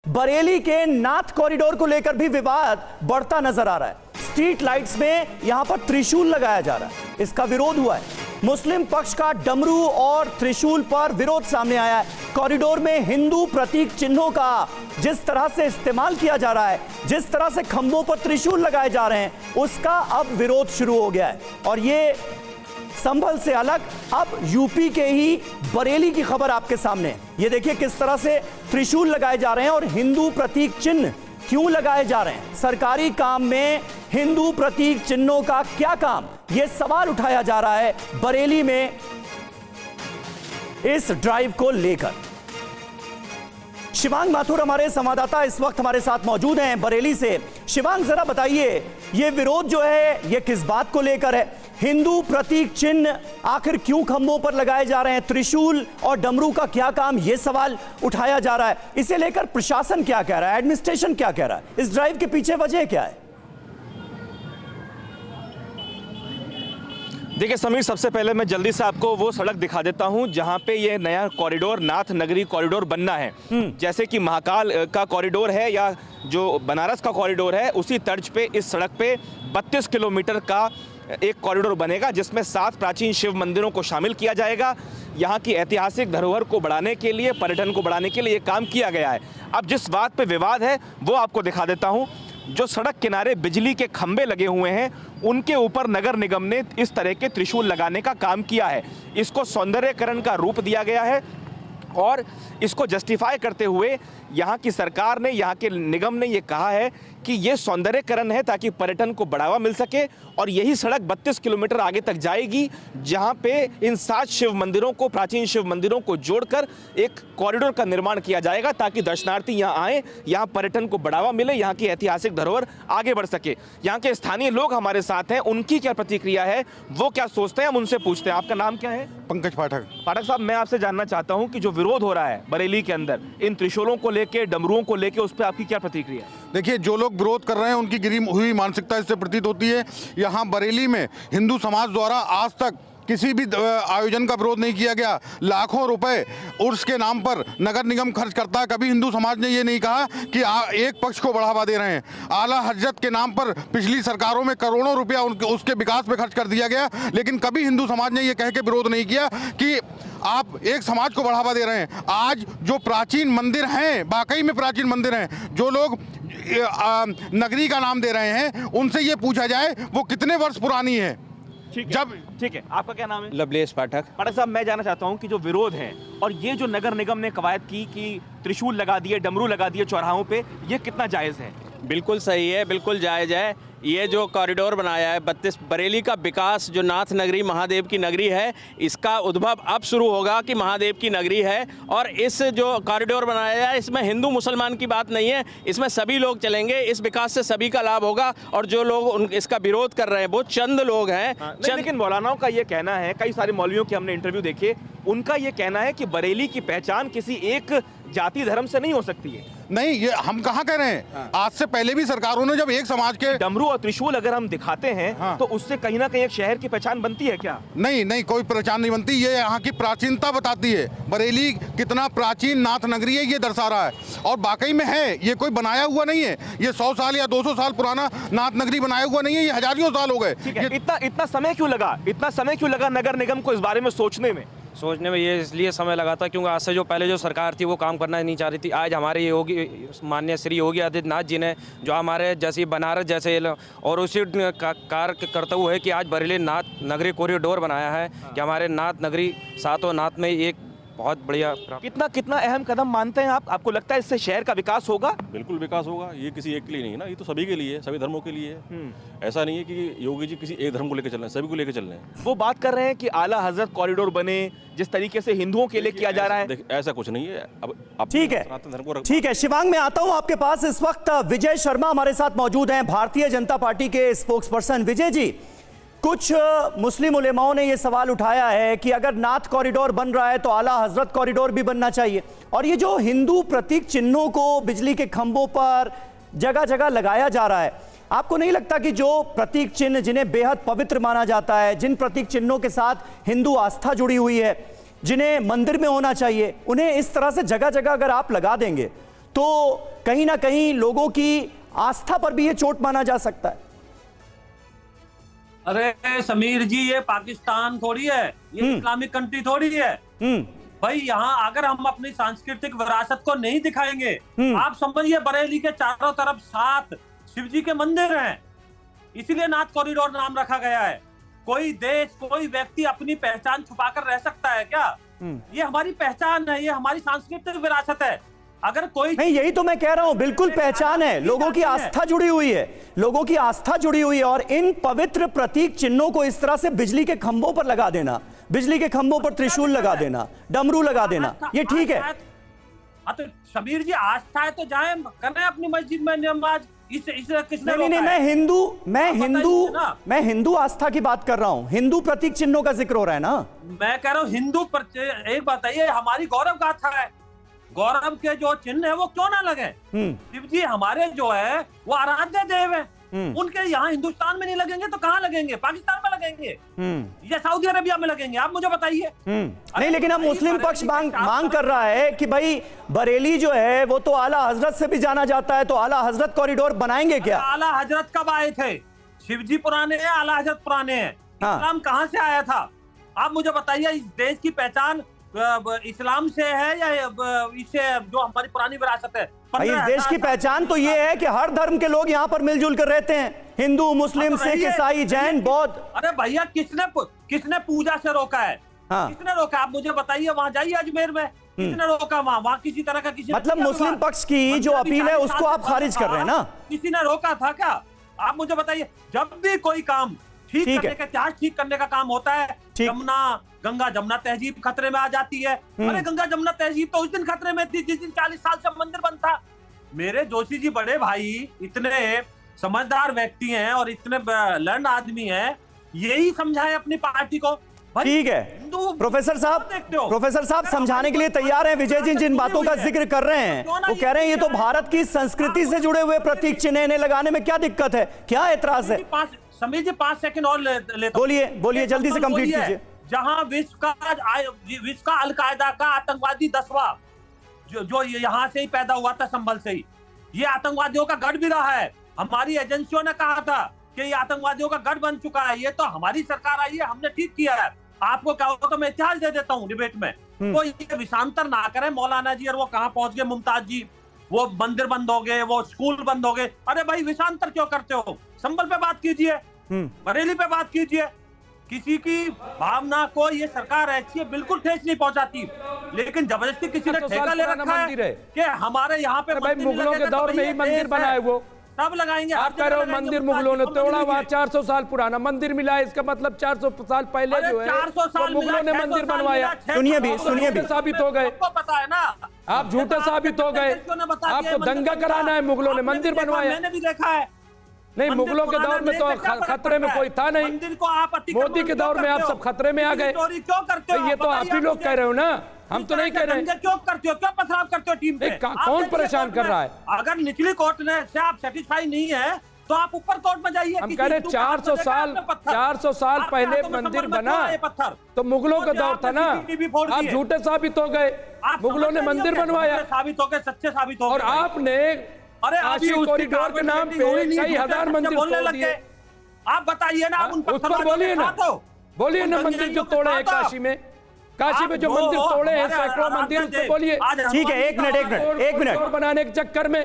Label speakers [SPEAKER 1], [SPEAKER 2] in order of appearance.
[SPEAKER 1] बरेली के नाथ कॉरिडोर को लेकर भी विवाद बढ़ता नजर आ रहा है। स्ट्रीट लाइट्स में यहां पर त्रिशूल लगाया जा रहा है, इसका विरोध हुआ है। मुस्लिम पक्ष का डमरू और त्रिशूल पर विरोध सामने आया है। कॉरिडोर में हिंदू प्रतीक चिन्हों का जिस तरह से इस्तेमाल किया जा रहा है, जिस तरह से खंभों पर त्रिशूल लगाए जा रहे हैं, उसका अब विरोध शुरू हो गया है। और ये संभल से अलग अब यूपी के ही बरेली की खबर आपके सामने है। ये देखिए किस तरह से त्रिशूल लगाए जा रहे हैं और हिंदू प्रतीक चिन्ह क्यों लगाए जा रहे हैं। सरकारी काम में हिंदू प्रतीक चिन्हों का क्या काम, यह सवाल उठाया जा रहा है बरेली में इस ड्राइव को लेकर। शिवांग माथुर हमारे संवाददाता इस वक्त हमारे साथ मौजूद हैं बरेली से। शिवांग, जरा बताइए ये विरोध जो है ये किस बात को लेकर है? हिंदू प्रतीक चिन्ह आखिर क्यों खंभों पर लगाए जा रहे हैं? त्रिशूल और डमरू का क्या काम, यह सवाल उठाया जा रहा है। इसे लेकर प्रशासन क्या कह रहा है, एडमिनिस्ट्रेशन क्या कह रहा है? इस ड्राइव के पीछे वजह क्या है?
[SPEAKER 2] देखिए समीर, सबसे पहले मैं जल्दी से आपको वो सड़क दिखा देता हूं जहां पे ये नया कॉरिडोर नाथ नगरी कॉरिडोर बनना है। जैसे कि महाकाल का कॉरिडोर है या जो बनारस का कॉरिडोर है, उसी तर्ज पे इस सड़क पे 32 किलोमीटर का एक कॉरिडोर बनेगा जिसमें 7 प्राचीन शिव मंदिरों को शामिल किया जाएगा। यहाँ की ऐतिहासिक धरोहर को बढ़ाने के लिए, पर्यटन को बढ़ाने के लिए ये काम किया गया है। अब जिस बात पे विवाद है वो आपको दिखा देता हूँ। जो सड़क किनारे बिजली के खंभे लगे हुए हैं उनके ऊपर नगर निगम ने इस तरह के त्रिशूल लगाने का काम किया है। इसको सौंदर्यकरण का रूप दिया गया है और इसको जस्टिफाई करते हुए यहाँ की सरकार ने, यहाँ के निगम ने ये कहा है कि ये सौंदर्यकरण है ताकि पर्यटन को बढ़ावा मिल सके। और यही सड़क 32 किलोमीटर आगे तक जाएगी जहाँ पे इन 7 शिव मंदिरों को, प्राचीन शिव मंदिरों को जोड़कर एक कॉरिडोर का निर्माण किया जाएगा ताकि दर्शनार्थी यहाँ आए, यहाँ पर्यटन को बढ़ावा मिले, यहाँ की ऐतिहासिक धरोहर आगे बढ़ सके। यहाँ के स्थानीय लोग हमारे साथ हैं, उनकी क्या प्रतिक्रिया है, वो क्या सोचते हैं, हम उनसे पूछते हैं। आपका नाम क्या है?
[SPEAKER 3] पंकज पाठक।
[SPEAKER 2] पाठक साहब, मैं आपसे जानना चाहता हूँ कि जो विरोध हो रहा है बरेली के अंदर इन त्रिशूलों को लेके, डमरुओं को लेके, उस पर आपकी क्या प्रतिक्रिया है?
[SPEAKER 3] देखिए, जो लोग विरोध कर रहे हैं उनकी गिरी हुई मानसिकता इससे प्रतीत होती है। यहाँ बरेली में हिंदू समाज द्वारा आज तक किसी भी आयोजन का विरोध नहीं किया गया। लाखों रुपए उर्स के नाम पर नगर निगम खर्च करता है। कभी हिंदू समाज ने ये नहीं कहा कि एक पक्ष को बढ़ावा दे रहे हैं। आला हजरत के नाम पर पिछली सरकारों में करोड़ों रुपया उसके विकास पे खर्च कर दिया गया, लेकिन कभी हिंदू समाज ने ये कह के विरोध नहीं किया कि आप एक समाज को बढ़ावा दे रहे हैं। आज जो प्राचीन मंदिर हैं, वाकई में प्राचीन मंदिर हैं, जो लोग नगरी का नाम दे रहे हैं, उनसे ये पूछा जाए वो कितने वर्ष पुरानी है।
[SPEAKER 2] ठीक है, आपका क्या नाम है?
[SPEAKER 4] लवलेश पाठक।
[SPEAKER 2] पाठक साहब, मैं जानना चाहता हूं कि जो विरोध है और ये जो नगर निगम ने कवायद की कि त्रिशूल लगा दिए, डमरू लगा दिए चौराहों पे, ये कितना जायज़ है?
[SPEAKER 4] बिल्कुल सही है, बिल्कुल जायज़ है। ये जो कॉरिडोर बनाया है 32 बरेली का विकास, जो नाथ नगरी महादेव की नगरी है, इसका उद्भव अब शुरू होगा कि महादेव की नगरी है। और इस जो कॉरिडोर बनाया है इसमें हिंदू मुसलमान की बात नहीं है, इसमें सभी लोग चलेंगे। इस विकास से सभी का लाभ होगा। और जो लोग इसका विरोध कर रहे हैं वो चंद लोग हैं।
[SPEAKER 2] लेकिन मौलानाओं का ये कहना है, कई सारे मौलवियों के हमने इंटरव्यू देखे, उनका ये कहना है कि बरेली की पहचान किसी एक जाति धर्म से नहीं हो सकती है।
[SPEAKER 3] नहीं, ये हम कहाँ कह रहे हैं। आज से पहले भी सरकारों ने जब एक समाज के
[SPEAKER 2] डमरू और त्रिशूल अगर हम दिखाते हैं तो उससे कहीं ना कहीं एक शहर की पहचान बनती है क्या?
[SPEAKER 3] नहीं, कोई पहचान नहीं बनती। ये यहाँ की प्राचीनता बताती है। बरेली कितना प्राचीन नाथ नगरी है ये दर्शा रहा है। और वाकई में है, ये कोई बनाया हुआ नहीं है। ये 100 साल या 200 साल पुराना नाथ नगरी बनाया हुआ नहीं है, ये हजारों साल हो गए।
[SPEAKER 2] इतना समय क्यों लगा नगर निगम को इस बारे में सोचने में?
[SPEAKER 5] ये इसलिए समय लगा था क्योंकि आज से जो पहले जो सरकार थी वो काम करना नहीं चाह रही थी। आज हमारे योगी माननीय श्री योगी आदित्यनाथ जी ने जो हमारे जैसे बनारस जैसे और उसी कार्य करते हुए है कि आज बरेली नाथ नगरी कॉरिडोर बनाया है कि हमारे नाथ नगरी सातों नाथ में एक बहुत बढ़िया।
[SPEAKER 2] कितना अहम कदम मानते हैं आप? आपको लगता है इससे शहर का विकास होगा?
[SPEAKER 6] बिल्कुल विकास होगा। ये किसी एक के लिए नहीं है ना, ये तो सभी के लिए है, सभी धर्मों के लिए है। ऐसा नहीं है कि योगी जी किसी एक धर्म को लेकर चल रहे हैं, सभी को लेकर चल रहे हैं।
[SPEAKER 2] वो बात कर रहे हैं कि आला हजरत कॉरिडोर बने जिस तरीके से हिंदुओं के लिए किया जा रहा है।
[SPEAKER 6] ऐसा कुछ नहीं है। अब
[SPEAKER 1] ठीक है शिवांग, मैं आता हूं आपके पास। इस वक्त विजय शर्मा हमारे साथ मौजूद हैं, भारतीय जनता पार्टी के स्पोक्स पर्सन। विजय जी, कुछ मुस्लिम उलेमाओं ने यह सवाल उठाया है कि अगर नाथ कॉरिडोर बन रहा है तो आला हजरत कॉरिडोर भी बनना चाहिए। और ये जो हिंदू प्रतीक चिन्हों को बिजली के खंभों पर जगह जगह लगाया जा रहा है, आपको नहीं लगता कि जो प्रतीक चिन्ह जिन्हें बेहद पवित्र माना जाता है, जिन प्रतीक चिन्हों के साथ हिंदू आस्था जुड़ी हुई है, जिन्हें मंदिर में होना चाहिए, उन्हें इस तरह से जगह जगह अगर आप लगा देंगे तो कहीं ना कहीं लोगों की आस्था पर भी ये चोट माना जा सकता है।
[SPEAKER 7] अरे समीर जी, ये पाकिस्तान थोड़ी है, ये इस्लामिक कंट्री थोड़ी है भाई। यहाँ अगर हम अपनी सांस्कृतिक विरासत को नहीं दिखाएंगे, आप समझिए बरेली के चारों तरफ 7 शिव जी के मंदिर हैं, इसीलिए नाथ कॉरिडोर नाम रखा गया है। कोई देश, कोई व्यक्ति अपनी पहचान छुपाकर रह सकता है क्या? ये हमारी पहचान है, ये हमारी सांस्कृतिक विरासत है। अगर कोई
[SPEAKER 1] नहीं, यही तो मैं कह रहा हूं, बिल्कुल पहचान है, लोगों की आस्था जुड़ी हुई है, लोगों की आस्था जुड़ी हुई है। और इन पवित्र प्रतीक चिन्हों को इस तरह से बिजली के खंभों पर लगा देना, बिजली के खंभों पर त्रिशूल लगा देना, डमरू लगा देना, ये ठीक है।
[SPEAKER 7] तो शबीर जी, आस्था है तो जाए करें अपनी मस्जिद में नमाज। इसे किसने
[SPEAKER 1] नहीं, मैं हिंदू आस्था की बात कर रहा हूं, हिंदू प्रतीक चिन्हों का जिक्र हो रहा है ना।
[SPEAKER 7] मैं कह रहा हूं हिंदू एक बताइए, हमारी गौरव गाथा है, गौरव के जो चिन्ह है वो क्यों ना लगे? शिव जी हमारे जो है वो आराध्य देव है, उनके यहाँ हिंदुस्तान में नहीं लगेंगे तो कहाँ लगेंगे? पाकिस्तान में लगेंगे या सऊदी अरेबिया में लगेंगे? आप मुझे बताइए।
[SPEAKER 1] नहीं, लेकिन अब मुस्लिम पक्ष मांग कर रहा है कि भाई बरेली जो है वो तो आला हजरत से भी जाना जाता है, तो आला हजरत कॉरिडोर बनाएंगे क्या?
[SPEAKER 7] आला हजरत कब आए थे? शिव जी पुराने हैं, आला हजरत पुराने हैं। इस्लाम कहाँ से आया था? आप मुझे बताइए। इस देश की पहचान इस्लाम से है या इससे जो हमारी पुरानी विरासत है?
[SPEAKER 1] भाई, इस देश की पहचान तो ये है कि हर धर्म के लोग यहाँ पर मिलजुल कर रहते हैं, हिंदू, मुस्लिम, सिख, ईसाई, जैन, बौद्ध।
[SPEAKER 7] अरे भैया, किसने पूजा से रोका है? किसने रोका? आप मुझे बताइए। वहां जाइए अजमेर में, किसने रोका? वहां किसी तरह का किसी
[SPEAKER 1] मतलब मुस्लिम पक्ष की जो अपील है उसको आप खारिज कर रहे हैं ना?
[SPEAKER 7] किसी ने रोका था क्या? आप मुझे बताइए। जब भी कोई काम ठीक करने का काम होता है, गंगा जमुना तहजीब खतरे में आ जाती है। अरे गंगा जमुना तहजीब तो उस दिन खतरे में थी जिस दिन 40 साल से मंदिर बंद था। मेरे जोशी जी बड़े भाई इतने समझदार व्यक्ति हैं और इतने लर्न आदमी हैं, यही समझाए अपनी पार्टी को।
[SPEAKER 1] ठीक है प्रोफेसर साहब समझाने के लिए तैयार हैं। विजय जी जिन बातों का जिक्र कर रहे हैं वो कह रहे हैं ये तो भारत की संस्कृति से जुड़े हुए प्रतीक चिन्ह इन्हें लगाने में क्या दिक्कत है, क्या एतराज है?
[SPEAKER 7] समीर जी 5 सेकंड और लेता।
[SPEAKER 1] बोलिए जल्दी से कंप्लीट कीजिए।
[SPEAKER 7] जहां विश्व का अलकायदा का आतंकवादी 10वां जो यहाँ से ही पैदा हुआ था, संभल से ही, ये आतंकवादियों का गढ़ भी रहा है। हमारी एजेंसियों ने कहा था कि ये आतंकवादियों का गढ़ बन चुका है। ये तो हमारी सरकार आई है, हमने ठीक किया है। आपको क्या हो तो मैं इतिहास दे देता हूँ डिबेट में, तो ये विषांतर ना करें। मौलाना जी और वो कहाँ पहुंच गए, मुमताज जी, वो मंदिर बंद हो गए, वो स्कूल बंद हो गए। अरे भाई, विषांतर क्यों करते हो? संभल पे बात कीजिए, बरेली पे बात कीजिए। किसी की भावना को ये सरकार ऐसी बिल्कुल ठेस नहीं पहुंचाती, लेकिन जबरदस्ती किसी ने ठेका ले रखा है कि हमारे यहाँ पे
[SPEAKER 8] भाई मुगलों के दौर में ही मंदिर बना है, वो
[SPEAKER 7] सब लगाएंगे।
[SPEAKER 8] आप कह रहे हो मंदिर मुगलों ने तोड़ा हुआ, 400 साल पुराना मंदिर मिला है, इसका मतलब 400 साल पहले जो है
[SPEAKER 7] 400 साल
[SPEAKER 8] मुगलों ने मंदिर बनवाया।
[SPEAKER 1] सुनिए भी
[SPEAKER 8] साबित हो गए,
[SPEAKER 7] पता है ना,
[SPEAKER 8] आप झूठे साबित हो गए। आपको दंगा कराना है, मुगलों ने मंदिर बनवाया।
[SPEAKER 7] मैंने भी देखा है।
[SPEAKER 8] नहीं, मुगलों के दौर में तो खतरे में कोई था नहीं, मोदी के दौर में आप सब खतरे में आ गए।
[SPEAKER 7] क्यों करते हो?
[SPEAKER 8] ये तो आप ही लोग कह रहे हो ना, हम तो नहीं कह रहे।
[SPEAKER 7] क्यों करते हो? क्यों पथराव करते हो टीम पे?
[SPEAKER 8] कौन परेशान कर रहा है?
[SPEAKER 7] अगर निचली कोर्ट ने से आप सेटिस्फाई नहीं है तो आप ऊपर कोर्ट में जाइए।
[SPEAKER 8] हम कह रहे 400 साल पहले मंदिर बना तो मुगलों का दौर था ना, आप झूठे साबित हो गए। मुगलों ने मंदिर बनवाया,
[SPEAKER 7] साबित हो गए, सच्चे साबित हो गए।
[SPEAKER 8] और आपने काशी कॉरिडोर के नाम पे कई हजार मंदिर तोड़ दिए।
[SPEAKER 7] आप बताइए ना, उन
[SPEAKER 8] उस पर बोलिए ना मंदिर जो तोड़े हैं काशी में, काशी में जो मंदिर तोड़े हैं, सैकड़ों मंदिर, उस पर बोलिए।
[SPEAKER 1] ठीक है, एक मिनट
[SPEAKER 8] बनाने के चक्कर में